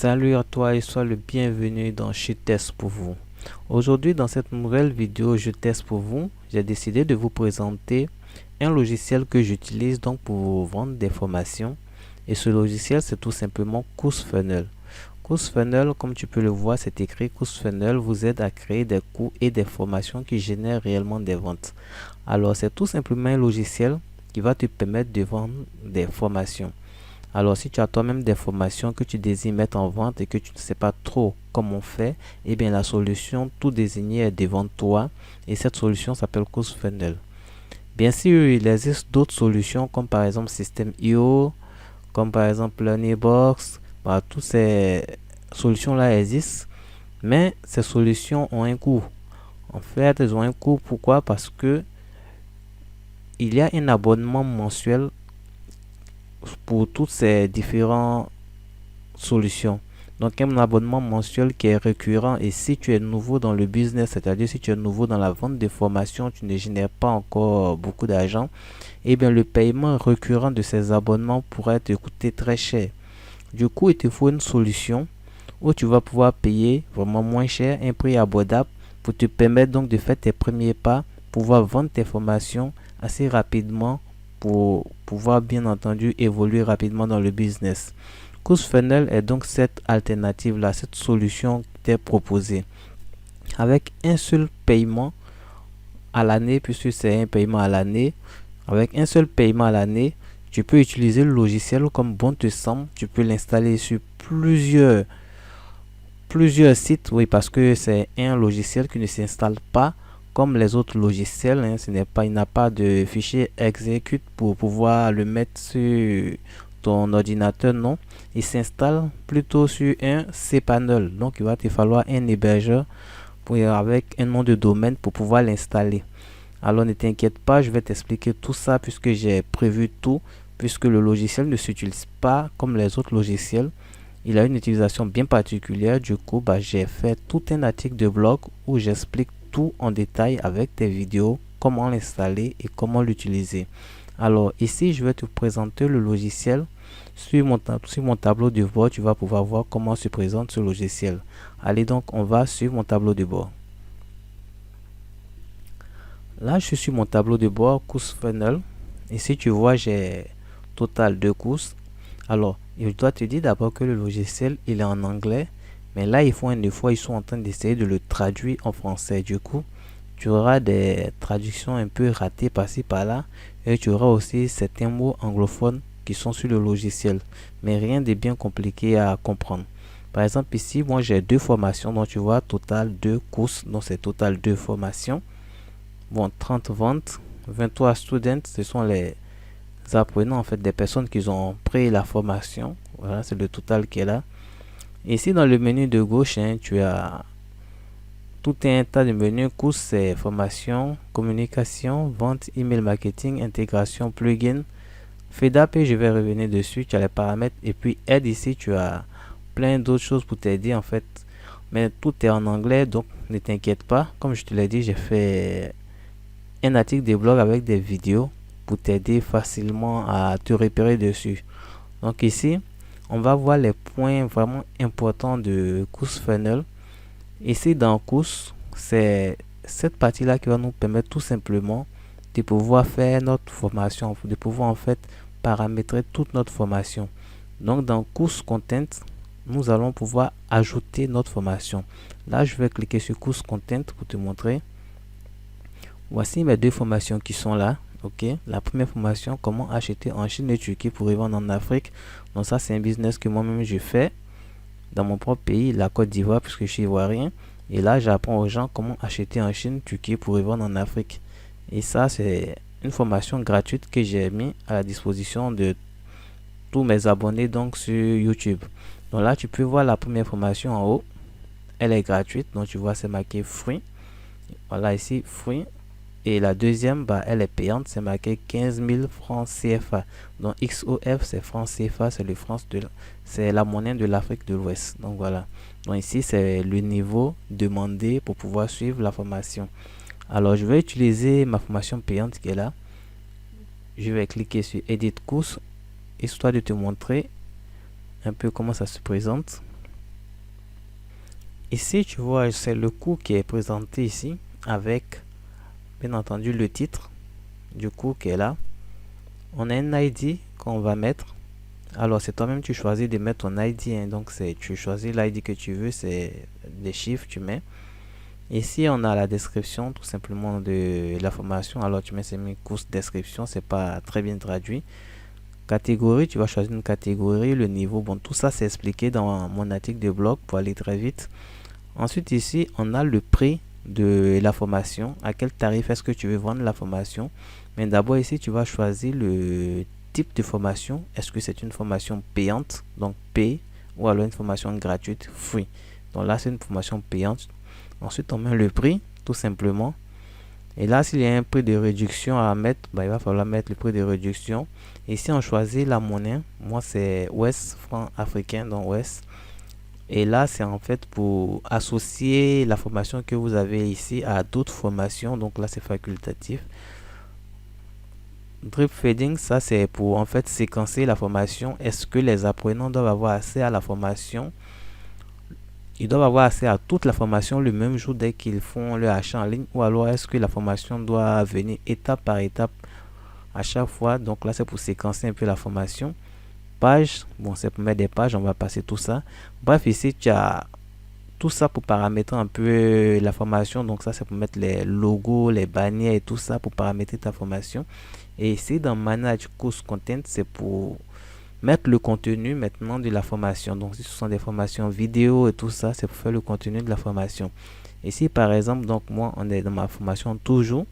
Salut à toi et sois le bienvenu dans Je teste pour vous. Aujourd'hui, dans cette nouvelle vidéo Je teste pour vous, j'ai décidé de vous présenter un logiciel que j'utilise donc pour vous vendre des formations. Et ce logiciel, c'est tout simplement CourseFunnel. CourseFunnel, comme tu peux le voir, c'est écrit CourseFunnel vous aide à créer des cours et des formations qui génèrent réellement des ventes. Alors, c'est tout simplement un logiciel qui va te permettre de vendre des formations. Alors, si tu as toi-même des formations que tu désires mettre en vente et que tu ne sais pas trop comment faire, eh bien, la solution tout désignée est devant toi et cette solution s'appelle CourseFunnel. Bien sûr, il existe d'autres solutions comme par exemple System.io, comme par exemple Learnybox. Bah, toutes ces solutions-là existent, mais ces solutions ont un coût. En fait, elles ont un coût. Pourquoi? Parce que il y a un abonnement mensuel pour toutes ces différentes solutions. Donc un abonnement mensuel qui est récurrent, et si tu es nouveau dans le business, c'est-à-dire si tu es nouveau dans la vente de formations, tu ne génères pas encore beaucoup d'argent, et bien le paiement récurrent de ces abonnements pourrait te coûter très cher. Du coup, il te faut une solution où tu vas pouvoir payer vraiment moins cher, un prix abordable pour te permettre donc de faire tes premiers pas, pouvoir vendre tes formations assez rapidement pour pouvoir bien entendu évoluer rapidement dans le business. CourseFunnel est donc cette alternative-là, cette solution qui t'est proposée. Avec un seul paiement à l'année, puisque c'est un paiement à l'année, avec un seul paiement à l'année, tu peux utiliser le logiciel comme bon te semble. Tu peux l'installer sur plusieurs sites, oui, parce que c'est un logiciel qui ne s'installe pas comme les autres logiciels. Il n'a pas de fichier execute pour pouvoir le mettre sur ton ordinateur, non. Il s'installe plutôt sur un cPanel. Donc, il va te falloir un hébergeur avec un nom de domaine pour pouvoir l'installer. Alors, ne t'inquiète pas, je vais t'expliquer tout ça puisque j'ai prévu tout, puisque le logiciel ne s'utilise pas comme les autres logiciels. Il a une utilisation bien particulière. Du coup, j'ai fait tout un article de blog où j'explique tout en détail avec des vidéos, comment l'installer et comment l'utiliser. Alors ici, je vais te présenter le logiciel. Sur mon tableau de bord, tu vas pouvoir voir comment se présente ce logiciel. Allez donc, on va sur mon tableau de bord. Là, je suis sur mon tableau de bord, CourseFunnel. Ici, tu vois, j'ai total 2 courses. Alors, je dois te dire d'abord que le logiciel, il est en anglais. Mais là, ils sont en train d'essayer de le traduire en français. Du coup, tu auras des traductions un peu ratées par-ci par-là. Et tu auras aussi certains mots anglophones qui sont sur le logiciel. Mais rien de bien compliqué à comprendre. Par exemple, ici, moi, j'ai 2 formations. Donc, tu vois, total 2 courses. Donc, c'est total 2 formations. Bon, 30 ventes. 23 students, ce sont les apprenants, en fait, des personnes qui ont pris la formation. Voilà, c'est le total qui est là. Ici, dans le menu de gauche, tu as tout un tas de menus, courses, formation, communication, vente, email marketing, intégration, plugin, FEDAP, et je vais revenir dessus. Tu as les paramètres et puis aide. Ici, tu as plein d'autres choses pour t'aider en fait. Mais tout est en anglais, donc ne t'inquiète pas. Comme je te l'ai dit, j'ai fait un article de blog avec des vidéos pour t'aider facilement à te repérer dessus. Donc ici, on va voir les points vraiment importants de CourseFunnel. Ici dans course, c'est cette partie-là qui va nous permettre tout simplement de pouvoir faire notre formation, de pouvoir en fait paramétrer toute notre formation. Donc dans course content, nous allons pouvoir ajouter notre formation. Là, je vais cliquer sur course content pour te montrer. Voici mes 2 formations qui sont là. Ok, la première formation, comment acheter en Chine et Turquie pour y vendre en Afrique. Donc ça, c'est un business que moi-même je fais dans mon propre pays, la Côte d'Ivoire, puisque je suis ivoirien. Et là, j'apprends aux gens comment acheter en Chine, Turquie pour y vendre en Afrique. Et ça, c'est une formation gratuite que j'ai mis à la disposition de tous mes abonnés donc sur YouTube. Donc là, tu peux voir la première formation en haut. Elle est gratuite. Donc tu vois, c'est marqué free. Voilà ici, free. Et la deuxième, elle est payante, c'est marqué 15 000 francs CFA. Donc XOF, c'est francs CFA, c'est la monnaie de l'Afrique de l'Ouest. Donc voilà. Donc ici, c'est le niveau demandé pour pouvoir suivre la formation. Alors, je vais utiliser ma formation payante qui est là. Je vais cliquer sur Edit course, histoire de te montrer un peu comment ça se présente. Ici, tu vois, c'est le cours qui est présenté ici avec, bien entendu, le titre du cours qui est là. On a un ID qu'on va mettre. Alors, c'est toi-même, tu choisis de mettre ton ID. Hein. Donc, tu choisis l'ID que tu veux, c'est des chiffres, tu mets. Ici, on a la description tout simplement de la formation. Alors, tu mets ces course description, c'est pas très bien traduit. Catégorie, tu vas choisir une catégorie, le niveau. Bon, tout ça, c'est expliqué dans mon article de blog pour aller très vite. Ensuite, ici, on a le prix de la formation. À quel tarif est-ce que tu veux vendre la formation? Mais d'abord, ici, tu vas choisir le type de formation. Est-ce que c'est une formation payante, donc pay, ou alors une formation gratuite, free? Donc là, c'est une formation payante. Ensuite, on met le prix, tout simplement. Et là, s'il y a un prix de réduction à mettre, bah, il va falloir mettre le prix de réduction. Ici, on choisit la monnaie. Moi, c'est Ouest, franc africain, donc Ouest. Et là, c'est en fait pour associer la formation que vous avez ici à d'autres formations. Donc là, c'est facultatif. Drip feeding, ça c'est pour en fait séquencer la formation. Est-ce que les apprenants doivent avoir accès à la formation? Ils doivent avoir accès à toute la formation le même jour dès qu'ils font leur achat en ligne, ou alors est-ce que la formation doit venir étape par étape à chaque fois? Donc là, c'est pour séquencer un peu la formation. Page, bon, c'est pour mettre des pages, on va passer tout ça. Bref, ici, tu as tout ça pour paramétrer un peu la formation. Donc ça, c'est pour mettre les logos, les bannières et tout ça pour paramétrer ta formation. Et ici, dans Manage Course Content, c'est pour mettre le contenu maintenant de la formation. Donc si ce sont des formations vidéo et tout ça, c'est pour faire le contenu de la formation. Ici, par exemple, donc moi, on est dans ma formation toujours.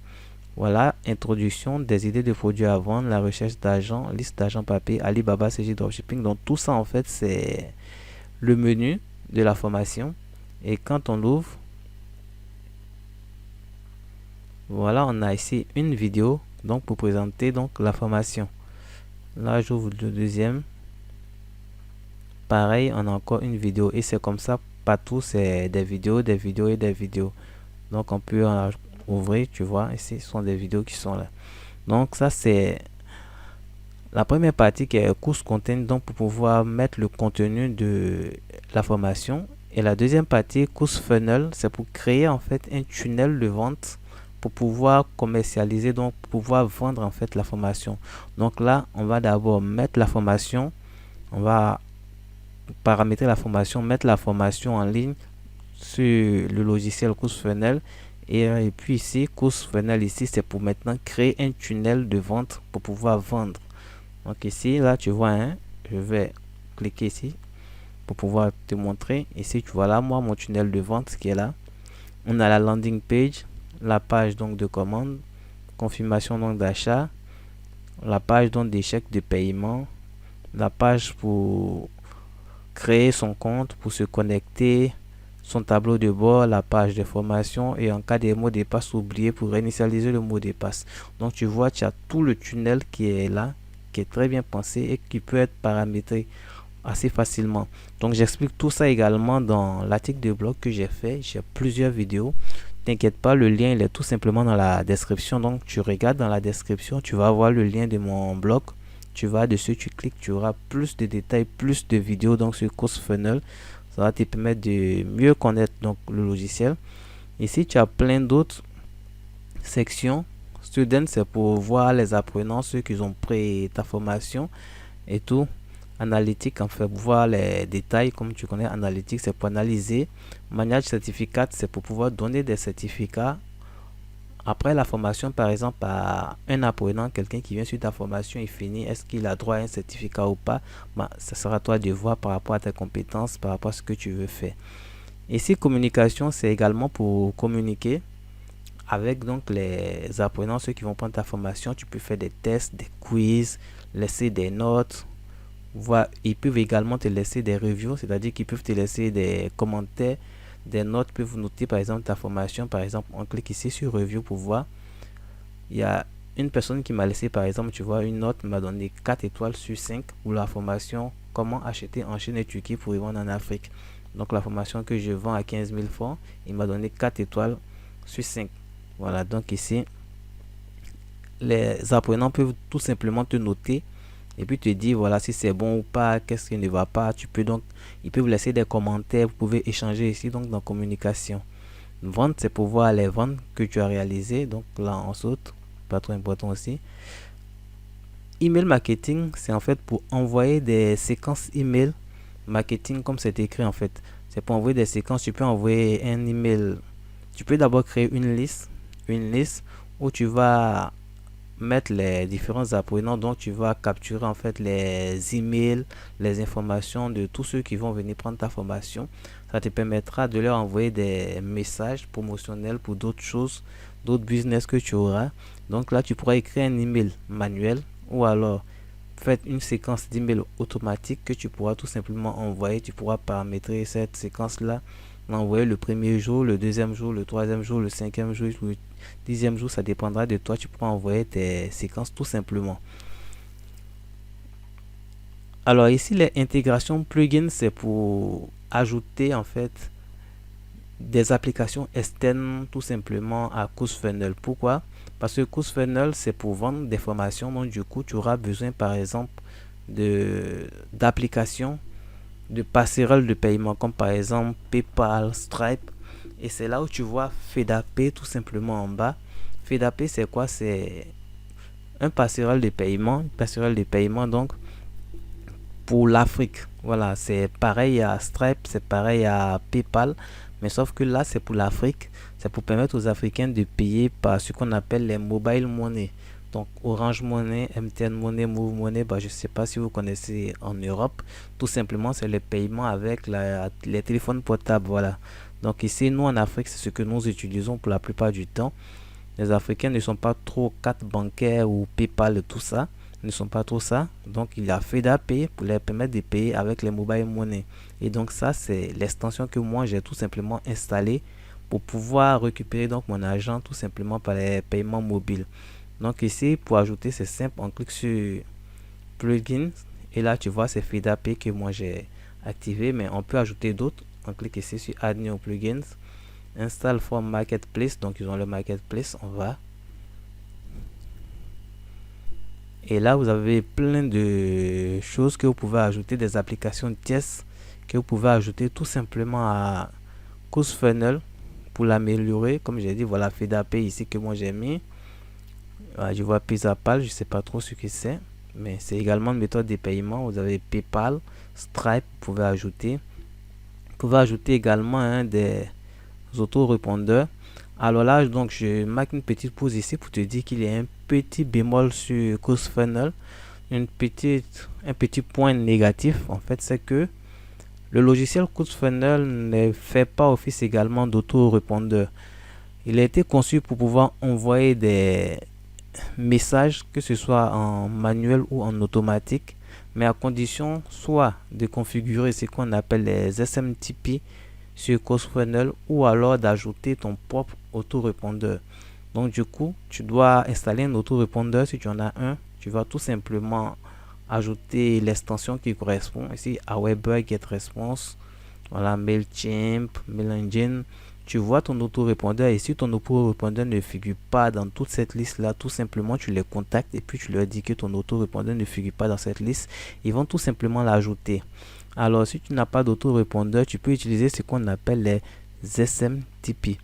Voilà, introduction, des idées de produits à vendre, la recherche d'agents, liste d'agents papier, Alibaba, CG Dropshipping. Donc tout ça, en fait, c'est le menu de la formation. Et quand on l'ouvre, voilà, on a ici une vidéo donc pour présenter donc la formation. Là, j'ouvre le deuxième. Pareil, on a encore une vidéo et c'est comme ça partout, c'est des vidéos, des vidéos et des vidéos. Donc on peut ouvrir, tu vois, ici ce sont des vidéos qui sont là. Donc ça c'est la première partie qui est course content, donc pour pouvoir mettre le contenu de la formation. Et la deuxième partie, course funnel, c'est pour créer en fait un tunnel de vente pour pouvoir commercialiser, donc pour pouvoir vendre en fait la formation. Donc là, on va d'abord mettre la formation, on va paramétrer la formation, mettre la formation en ligne sur le logiciel Course Funnel. Et puis ici, Course Funnel, ici, c'est pour maintenant créer un tunnel de vente pour pouvoir vendre. Donc ici, là, tu vois, hein, je vais cliquer ici pour pouvoir te montrer. Ici, tu vois là, moi, mon tunnel de vente qui est là. On a la landing page, la page donc de commande, confirmation donc d'achat, la page donc d'échec de paiement, la page pour créer son compte, pour se connecter, son tableau de bord, la page de formation et en cas de mot de passe oublié pour réinitialiser le mot de passe. Donc tu vois, tu as tout le tunnel qui est là, qui est très bien pensé et qui peut être paramétré assez facilement. Donc j'explique tout ça également dans l'article de blog que j'ai fait. J'ai plusieurs vidéos. T'inquiète pas, le lien il est tout simplement dans la description. Donc tu regardes dans la description, tu vas voir le lien de mon blog. Tu vas dessus, tu cliques, tu auras plus de détails, plus de vidéos donc sur Course Funnel. Ça va te permettre de mieux connaître donc le logiciel. Ici, tu as plein d'autres sections. Student, c'est pour voir les apprenants, ceux qui ont pris ta formation et tout. Analytique, en fait, pour voir les détails, comme tu connais, analytique, c'est pour analyser. Manage certificat, c'est pour pouvoir donner des certificats après la formation, par exemple, à un apprenant, quelqu'un qui vient sur ta formation et finit, est-ce qu'il a droit à un certificat ou pas? Bah, ça sera à toi de voir par rapport à tes compétences, par rapport à ce que tu veux faire. Ici, communication, c'est également pour communiquer avec donc les apprenants, ceux qui vont prendre ta formation. Tu peux faire des tests, des quiz, laisser des notes. Voir, ils peuvent également te laisser des reviews, c'est-à-dire qu'ils peuvent te laisser des commentaires, des notes, peuvent noter par exemple ta formation. Par exemple, on clique ici sur review pour voir. Il y a une personne qui m'a laissé par exemple, tu vois, une note, m'a donné 4 étoiles sur 5 pour la formation comment acheter en Chine et Turquie pour y vendre en Afrique. Donc la formation que je vends à 15 000 francs, il m'a donné 4 étoiles sur 5. Voilà, donc ici, les apprenants peuvent tout simplement te noter et puis te dire voilà si c'est bon ou pas, qu'est-ce qui ne va pas. Tu peux donc, ils peuvent laisser des commentaires, vous pouvez échanger ici donc dans communication. Vente, c'est pour voir les ventes que tu as réalisées, donc là on saute, pas trop important aussi. Email marketing, c'est en fait pour envoyer des séquences email marketing comme c'est écrit en fait. C'est pour envoyer des séquences. Tu peux envoyer un email. Tu peux d'abord créer une liste où tu vas mettre les différents apprenants. Donc tu vas capturer en fait les emails, les informations de tous ceux qui vont venir prendre ta formation. Ça te permettra de leur envoyer des messages promotionnels pour d'autres choses, d'autres business que tu auras. Donc là tu pourras écrire un email manuel ou alors faites une séquence d'email automatique que tu pourras tout simplement envoyer. Tu pourras paramétrer cette séquence là, l'envoyer le premier jour, le deuxième jour, le troisième jour, le cinquième jour, le dixième jour. Ça dépendra de toi. Tu pourras envoyer tes séquences tout simplement. Alors ici les intégrations plugins, c'est pour ajouter en fait des applications externes tout simplement à CourseFunnels. Pourquoi? Parce que CourseFunnels, c'est pour vendre des formations. Donc du coup tu auras besoin par exemple d'applications de passerelles de paiement comme par exemple PayPal, Stripe, et c'est là où tu vois FedApay tout simplement en bas. FedApay c'est quoi? C'est un passerelle de paiement, une passerelle de paiement donc pour l'Afrique. Voilà, c'est pareil à Stripe, c'est pareil à PayPal, mais sauf que là c'est pour l'Afrique. C'est pour permettre aux Africains de payer par ce qu'on appelle les mobile money. Donc Orange Money, MTN Money, Move Money, je ne sais pas si vous connaissez en Europe. Tout simplement, c'est le paiement avec les téléphones portables. Voilà. Donc ici, nous en Afrique, c'est ce que nous utilisons pour la plupart du temps. Les Africains ne sont pas trop carte bancaire ou PayPal et tout ça. Ils ne sont pas trop ça. Donc il a FedApay pour les permettre de payer avec les mobile money. Et donc ça, c'est l'extension que moi j'ai tout simplement installée pour pouvoir récupérer donc mon argent tout simplement par les paiements mobiles. Donc ici, pour ajouter, c'est simple, on clique sur plugins et là tu vois c'est FedApay que moi j'ai activé, mais on peut ajouter d'autres. On clique ici sur add new plugins, install from marketplace, donc ils ont le marketplace, on va. Et là vous avez plein de choses que vous pouvez ajouter, des applications tierces que vous pouvez ajouter tout simplement à CourseFunnels pour l'améliorer. Comme j'ai dit, voilà FedApay ici que moi j'ai mis. Je vois PayPal, je sais pas trop ce que c'est, mais c'est également une méthode de paiement. Vous avez PayPal, Stripe, vous pouvez ajouter. Vous pouvez ajouter également des autorépondeurs. Alors là, donc je marque une petite pause ici pour te dire qu'il y a un petit bémol sur CourseFunnels, un petit point négatif en fait, c'est que le logiciel CourseFunnels ne fait pas office également d'autorépondeur. Il a été conçu pour pouvoir envoyer des messages, que ce soit en manuel ou en automatique, mais à condition soit de configurer ce qu'on appelle les SMTP sur CourseFunnels ou alors d'ajouter ton propre autorépondeur. Donc du coup, tu dois installer un autorépondeur. Si tu en as un, tu vas tout simplement ajouter l'extension qui correspond ici à Aweber, GetResponse, voilà, MailChimp, MailEngine. Tu vois ton autorépondeur et si ton autorépondeur ne figure pas dans toute cette liste là, tout simplement tu les contactes et puis tu leur dis que ton autorépondeur ne figure pas dans cette liste. Ils vont tout simplement l'ajouter. Alors si tu n'as pas d'autorépondeur, tu peux utiliser ce qu'on appelle les SMTP.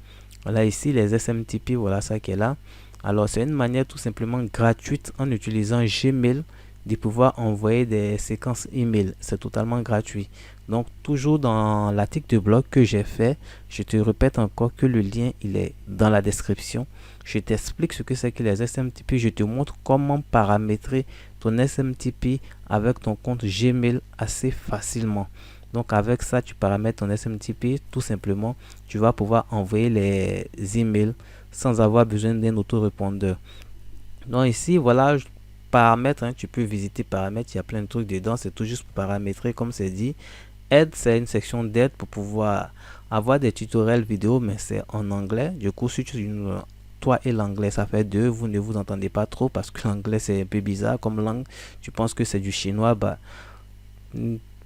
Voilà ici les SMTP, voilà ça qui est là. Alors c'est une manière tout simplement gratuite en utilisant Gmail de pouvoir envoyer des séquences email. C'est totalement gratuit. Donc toujours dans l'article de blog que j'ai fait, je te répète encore que le lien il est dans la description. Je t'explique ce que c'est que les SMTP. Je te montre comment paramétrer ton SMTP avec ton compte Gmail assez facilement. Donc avec ça, tu paramètres ton SMTP tout simplement. Tu vas pouvoir envoyer les emails sans avoir besoin d'un autorépondeur. Donc ici, voilà, paramètres, tu peux visiter paramètres, il y a plein de trucs dedans, c'est tout juste pour paramétrer comme c'est dit. Aide, c'est une section d'aide pour pouvoir avoir des tutoriels vidéo, mais c'est en anglais. Du coup, si toi et l'anglais, ça fait deux, vous ne vous entendez pas trop parce que l'anglais c'est un peu bizarre comme langue. Tu penses que c'est du chinois,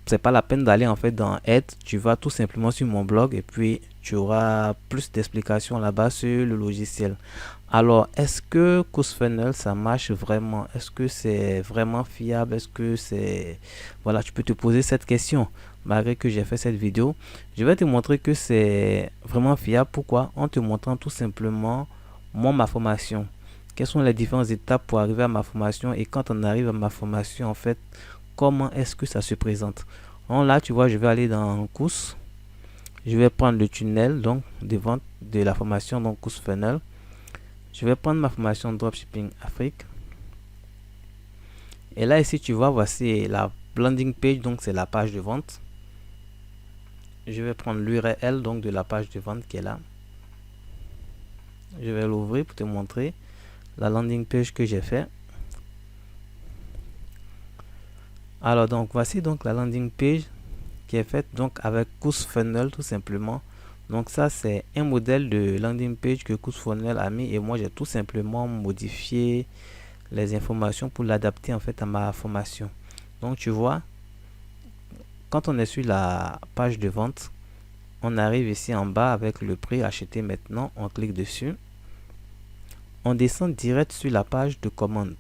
c'est pas la peine d'aller en fait dans aide. Tu vas tout simplement sur mon blog et puis tu auras plus d'explications là-bas sur le logiciel. Alors, est-ce que CourseFunnels, ça marche vraiment? Est-ce que c'est vraiment fiable? Est-ce que c'est... Voilà, tu peux te poser cette question. Malgré que j'ai fait cette vidéo, je vais te montrer que c'est vraiment fiable. Pourquoi? En te montrant tout simplement ma formation. Quelles sont les différentes étapes pour arriver à ma formation? Et quand on arrive à ma formation, en fait, comment est-ce que ça se présente? Donc là, tu vois, je vais aller dans course. Je vais prendre le tunnel donc de vente de la formation, donc CourseFunnels. Je vais prendre ma formation Dropshipping Afrique. Et là, ici, tu vois, voici la landing page, donc c'est la page de vente. Je vais prendre l'URL donc de la page de vente qui est là. Je vais l'ouvrir pour te montrer la landing page que j'ai fait. Alors, donc, voici donc la landing page qui est faite donc avec CourseFunnels tout simplement. Donc ça, c'est un modèle de landing page que CourseFunnels a mis et moi j'ai tout simplement modifié les informations pour l'adapter en fait à ma formation. Donc tu vois, quand on est sur la page de vente, on arrive ici en bas avec le prix acheter maintenant, on clique dessus. On descend direct sur la page de commande.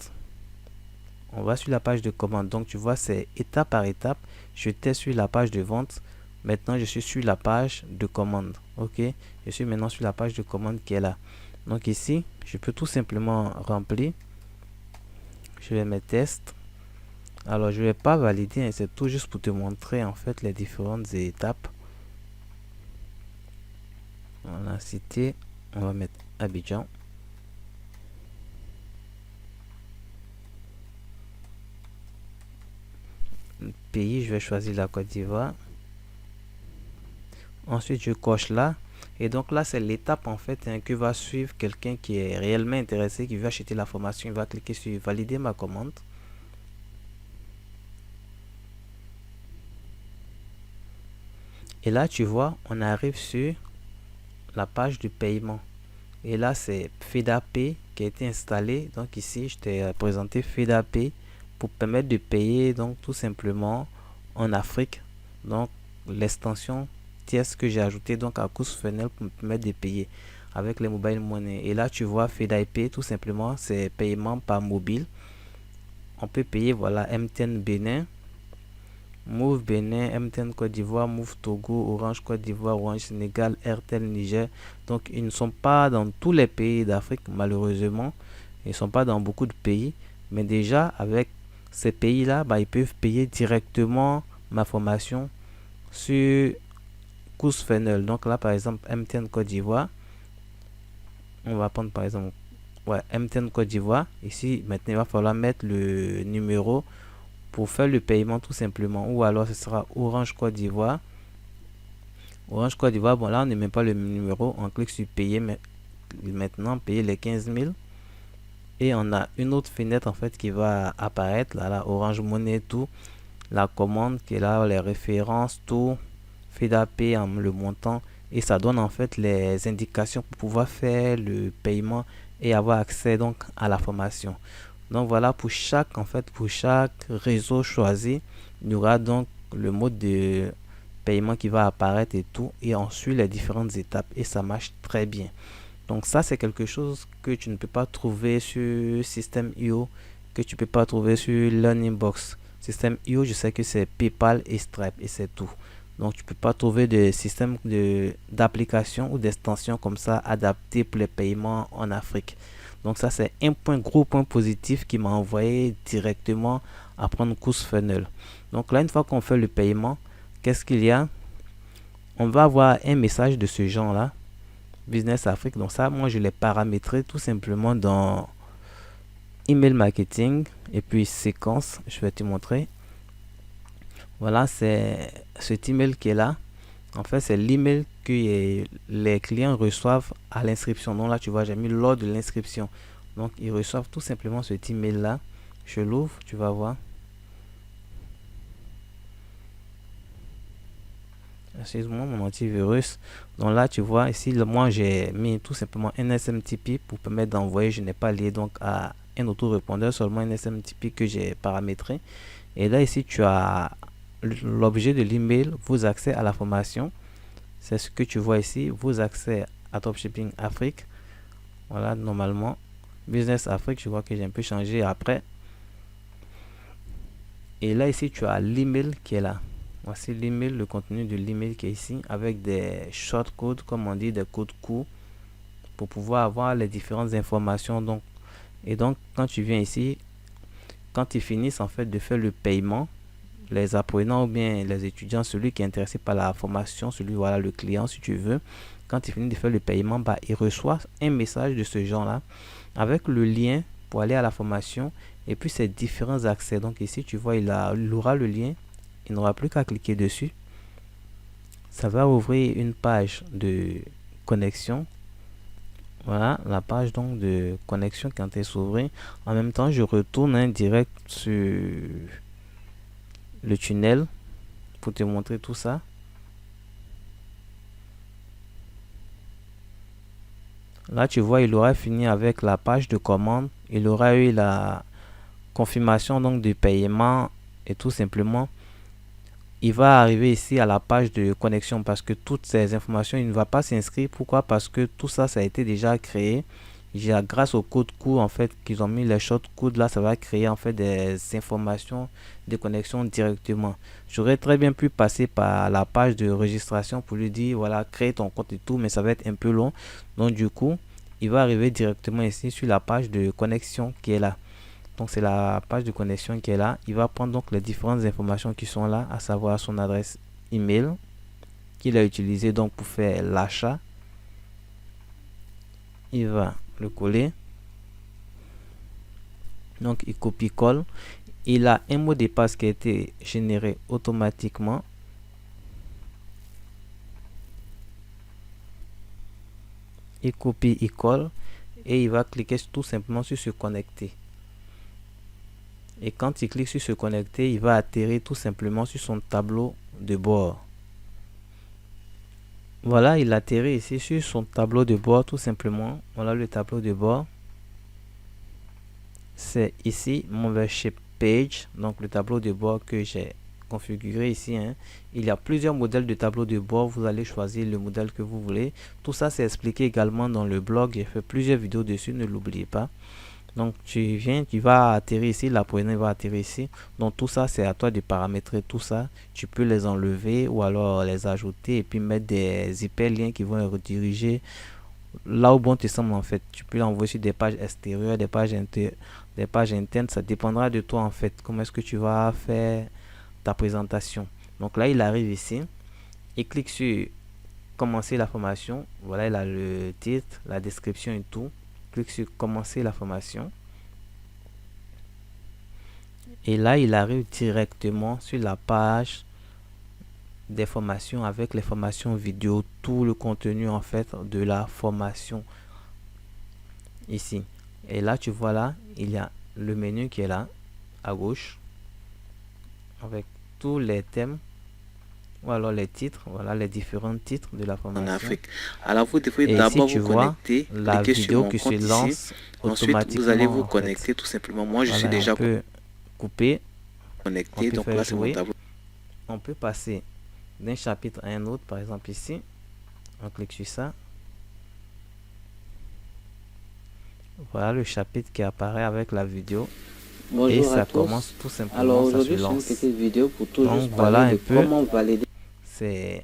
On va sur la page de commande. Donc tu vois, c'est étape par étape. J'étais sur la page de vente. Maintenant, je suis sur la page de commande. Ok, je suis maintenant sur la page de commande qui est là. Donc ici, je peux tout simplement remplir. Je vais mettre test. Alors, je vais pas valider, hein, c'est tout juste pour te montrer en fait les différentes étapes. Voilà, cité. On va mettre Abidjan. Pays, je vais choisir la Côte d'Ivoire. Ensuite, je coche là. Et donc là, c'est l'étape en fait hein, que va suivre quelqu'un qui est réellement intéressé, qui veut acheter la formation. Il va cliquer sur valider ma commande. Et là, tu vois, on arrive sur la page du paiement. Et là, c'est FedaPay qui a été installé. Donc ici, je t'ai présenté FedaPay pour permettre de payer donc tout simplement en Afrique. Donc l'extension tierce que j'ai ajouté donc à CourseFunnels pour me permettre de payer avec les mobile money. Et là, tu vois FedaPay tout simplement, c'est paiement par mobile. On peut payer, voilà, MTN Bénin, Move Bénin, MTN Côte d'Ivoire, Move Togo, Orange Côte d'Ivoire, Orange Sénégal, Airtel Niger. Donc ils ne sont pas dans tous les pays d'Afrique malheureusement. Ils ne sont pas dans beaucoup de pays. Mais déjà avec ces pays-là, ils peuvent payer directement ma formation sur CourseFunnels. Donc là par exemple MTN Côte d'Ivoire. On va prendre par exemple MTN Côte d'Ivoire. Ici maintenant il va falloir mettre le numéro pour faire le paiement tout simplement, ou alors ce sera Orange Côte d'Ivoire. Orange Côte d'Ivoire, bon là on ne met pas le numéro, on clique sur payer maintenant, payer les 15 000 et on a une autre fenêtre en fait qui va apparaître là, Orange Money, tout, la commande qui est là, les références, tout, FedaPay, le montant, et ça donne en fait les indications pour pouvoir faire le paiement et avoir accès donc à la formation. Donc voilà, pour chaque réseau choisi, il y aura donc le mode de paiement qui va apparaître et tout, et ensuite les différentes étapes, et ça marche très bien. Donc ça, c'est quelque chose que tu ne peux pas trouver sur System.io, que tu peux pas trouver sur Learningbox. System.io, je sais que c'est PayPal et Stripe et c'est tout. Donc tu peux pas trouver de système d'application ou d'extension comme ça adapté pour les paiements en Afrique. Donc ça, c'est un gros point positif qui m'a envoyé directement à prendre CourseFunnels. Donc là, une fois qu'on fait le paiement, qu'est-ce qu'il y a? On va avoir un message de ce genre là, Business Afrique. Donc ça, moi je l'ai paramétré tout simplement dans email marketing et puis séquence. Je vais te montrer. Voilà, c'est cet email qui est là. En fait, c'est l'email que les clients reçoivent à l'inscription. Donc là, tu vois, j'ai mis lors de l'inscription. Donc, ils reçoivent tout simplement cet email-là. Je l'ouvre, tu vas voir. Excuse-moi, mon antivirus. Donc là, tu vois, ici, moi, j'ai mis tout simplement un SMTP pour permettre d'envoyer. Je n'ai pas lié donc à un autorépondeur, seulement un SMTP que j'ai paramétré. Et là, ici, tu as l'objet de l'email, vos accès à la formation. c'est ce que tu vois ici, vos accès à Dropshipping Afrique. Voilà, normalement, Business Afrique, je vois que j'ai un peu changé après. Et là, ici, tu as l'email qui est là. Voici l'email, le contenu de l'email qui est ici, avec des shortcodes, comme on dit, des codes courts, pour pouvoir avoir les différentes informations. Et donc, quand tu viens ici, quand ils finissent en fait de faire le paiement, les apprenants ou bien les étudiants, celui qui est intéressé par la formation, celui, voilà, le client si tu veux, quand il finit de faire le paiement, bah, il reçoit un message de ce genre là avec le lien pour aller à la formation et puis ses différents accès. Donc ici tu vois, il aura le lien, il n'aura plus qu'à cliquer dessus, ça va ouvrir une page de connexion. Voilà la page donc de connexion quand elle s'ouvre. En même temps, je retourne direct sur le tunnel pour te montrer tout ça. Là, tu vois, il aura fini avec la page de commande. Il aura eu la confirmation donc de paiement et tout simplement, il va arriver ici à la page de connexion parce que toutes ces informations, il ne va pas s'inscrire. Pourquoi? Parce que tout ça, ça a été déjà créé. Grâce au code court en fait qu'ils ont mis les shortcodes là, ça va créer en fait des informations de connexion directement. J'aurais très bien pu passer par la page de registration pour lui dire voilà, crée ton compte et tout, mais ça va être un peu long. Donc du coup, il va arriver directement ici sur la page de connexion qui est là. Donc c'est la page de connexion qui est là. Il va prendre donc les différentes informations qui sont là, à savoir son adresse email qu'il a utilisé donc pour faire l'achat. Il va le coller. Donc il copie-colle. Il a un mot de passe qui a été généré automatiquement. Il copie, il colle et il va cliquer tout simplement sur se connecter. Et quand il clique sur se connecter, il va atterrir tout simplement sur son tableau de bord. Voilà, il atterrit ici sur son tableau de bord tout simplement. Voilà le tableau de bord. C'est ici mon membership page, donc le tableau de bord que j'ai configuré ici. Il y a plusieurs modèles de tableau de bord. Vous allez choisir le modèle que vous voulez. Tout ça c'est expliqué également dans le blog. J'ai fait plusieurs vidéos dessus, ne l'oubliez pas. Donc tu viens, tu vas atterrir ici, l'apprenant va atterrir ici. Donc tout ça c'est à toi de paramétrer tout ça. Tu peux les enlever ou alors les ajouter et puis mettre des hyperliens qui vont les rediriger là où bon te semble en fait. Tu peux l'envoyer sur des pages extérieures, des pages internes. Ça dépendra de toi en fait. Comment est-ce que tu vas faire ta présentation. Donc là il arrive ici. Il clique sur commencer la formation. Voilà, il a le titre, la description et tout. Clique sur commencer la formation et là il arrive directement sur la page des formations avec les formations vidéo, tout le contenu en fait de la formation ici. Et là tu vois, là il y a le menu qui est là à gauche avec tous les thèmes ou alors les titres, voilà les différents titres de la formation en Afrique. Alors vous devez d'abord vous connecter, la cliquer vidéo sur mon qui compte se lance ici. Ensuite vous allez vous connecter tout simplement. Moi je suis déjà coupé, connecté, donc là c'est mon tableau. On peut passer d'un chapitre à un autre, par exemple ici, on clique sur ça. Voilà le chapitre qui apparaît avec la vidéo. Bonjour et ça à tous. commence tout simplement. Alors ça aujourd'hui se c'est une lance. petite vidéo pour tout Donc juste voilà parler un de peu. comment valider. C'est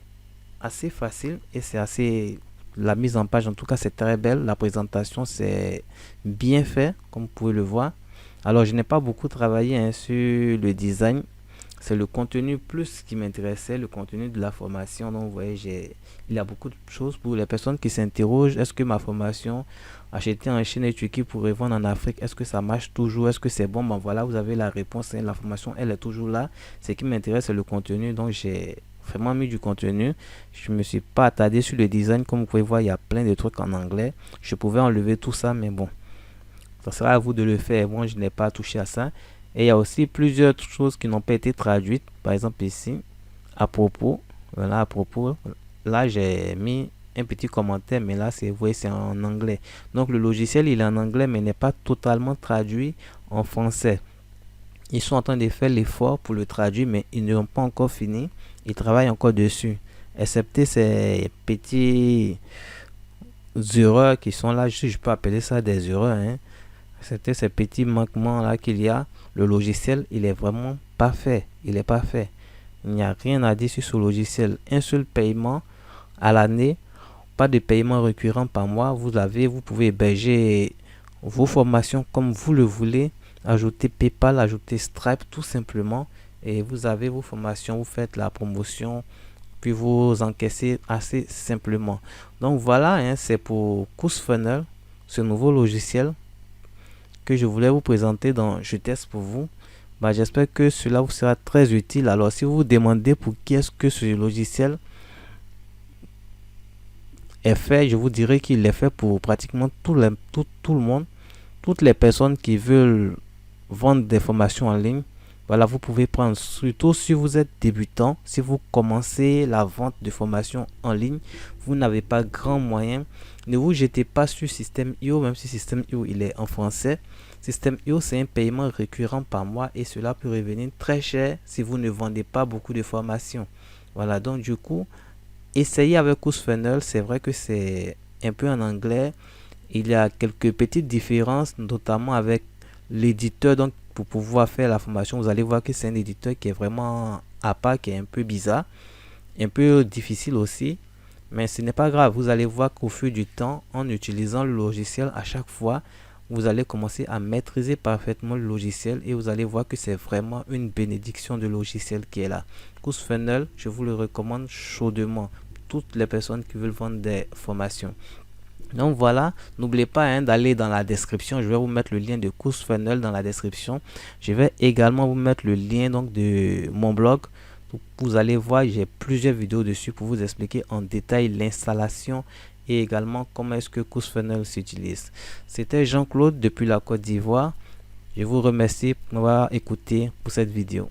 assez facile et c'est assez, la mise en page en tout cas c'est très belle, la présentation c'est bien fait comme vous pouvez le voir. Alors je n'ai pas beaucoup travaillé sur le design, c'est le contenu plus qui m'intéressait, le contenu de la formation. Donc vous voyez, il y a beaucoup de choses pour les personnes qui s'interrogent. Est-ce que ma formation achetée en Chine et Turquie pour revendre en Afrique, est-ce que ça marche toujours, est-ce que c'est bon? Ben voilà, vous avez la réponse, la formation elle est toujours là. Ce qui m'intéresse c'est le contenu, donc j'ai vraiment mis du contenu. Je me suis pas attardé sur le design. Comme vous pouvez voir, il y a plein de trucs en anglais. Je pouvais enlever tout ça, mais bon, ça sera à vous de le faire. Moi je n'ai pas touché à ça. Et il y a aussi plusieurs choses qui n'ont pas été traduites. Par exemple ici, à propos, voilà, à propos, là j'ai mis un petit commentaire, mais là c'est, vous voyez, c'est en anglais. Donc le logiciel il est en anglais, mais n'est pas totalement traduit en français. Ils sont en train de faire l'effort pour le traduire, mais ils n'ont pas encore fini. Ils travaillent encore dessus. excepté ces petits erreurs qui sont là, je peux appeler ça des erreurs, hein. Excepté ces petits manquements là qu'il y a, le logiciel, il est vraiment parfait. Il est parfait. Il n'y a rien à dire sur ce logiciel. Un seul paiement à l'année, pas de paiement récurrent par mois. Vous pouvez héberger vos formations comme vous le voulez. Ajouter PayPal, ajouter Stripe tout simplement. Et vous avez vos formations, vous faites la promotion, puis vous encaissez assez simplement. Donc voilà, hein, c'est pour CourseFunnels, ce nouveau logiciel que je voulais vous présenter dans Je teste pour vous. J'espère que cela vous sera très utile. Alors si vous vous demandez pour qui est-ce que ce logiciel est fait, je vous dirais qu'il est fait pour pratiquement tout le monde, toutes les personnes qui veulent vendre des formations en ligne. Voilà, vous pouvez prendre, surtout si vous êtes débutant, si vous commencez la vente de formations en ligne, vous n'avez pas grand moyen, ne vous jetez pas sur System.io, même si System.io il est en français. System.io c'est un paiement récurrent par mois et cela peut revenir très cher si vous ne vendez pas beaucoup de formations. Voilà, donc du coup, essayez avec CourseFunnels. C'est vrai que c'est un peu en anglais. Il y a quelques petites différences, notamment avec l'éditeur. Donc pour pouvoir faire la formation, vous allez voir que c'est un éditeur qui est vraiment à part, qui est un peu bizarre, un peu difficile aussi. Mais ce n'est pas grave, vous allez voir qu'au fil du temps, en utilisant le logiciel à chaque fois, vous allez commencer à maîtriser parfaitement le logiciel et vous allez voir que c'est vraiment une bénédiction de logiciel qui est là. CourseFunnels, je vous le recommande chaudement. Toutes les personnes qui veulent vendre des formations. Donc voilà, n'oubliez pas, hein, d'aller dans la description. Je vais vous mettre le lien de CourseFunnels dans la description. Je vais également vous mettre le lien donc de mon blog. Donc, vous allez voir, j'ai plusieurs vidéos dessus pour vous expliquer en détail l'installation et également comment est-ce que CourseFunnels s'utilise. C'était Jean-Claude depuis la Côte d'Ivoire. Je vous remercie pour m'avoir écouté pour cette vidéo.